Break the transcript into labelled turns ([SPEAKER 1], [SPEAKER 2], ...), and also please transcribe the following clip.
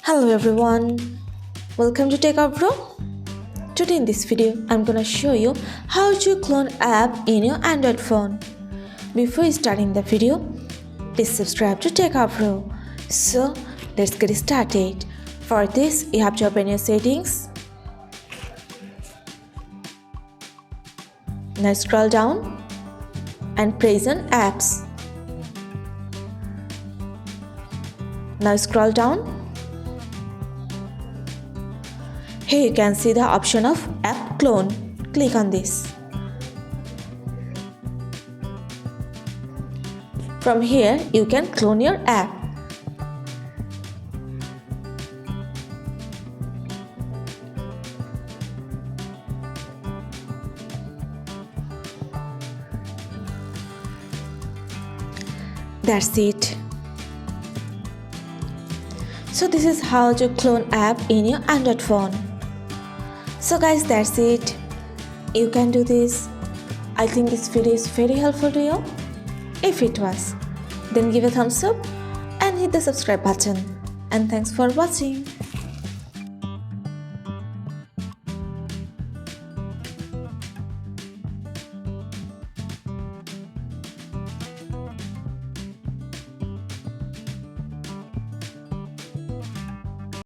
[SPEAKER 1] Hello everyone, welcome to Techavro. Today in this video, I'm gonna show you how to clone app in your Android phone. Before starting the video, please subscribe to Techavro. So let's get started. For this, you have to open your settings. Now scroll down and press on apps. Now scroll down. Here you can see the option of app clone. Click on this. From here, you can clone your app. That's it. So this is how to clone app in your Android phone. So guys, that's it. You can do this. I think this video is very helpful to you. If it was, then give a thumbs up and hit the subscribe button. And thanks for watching.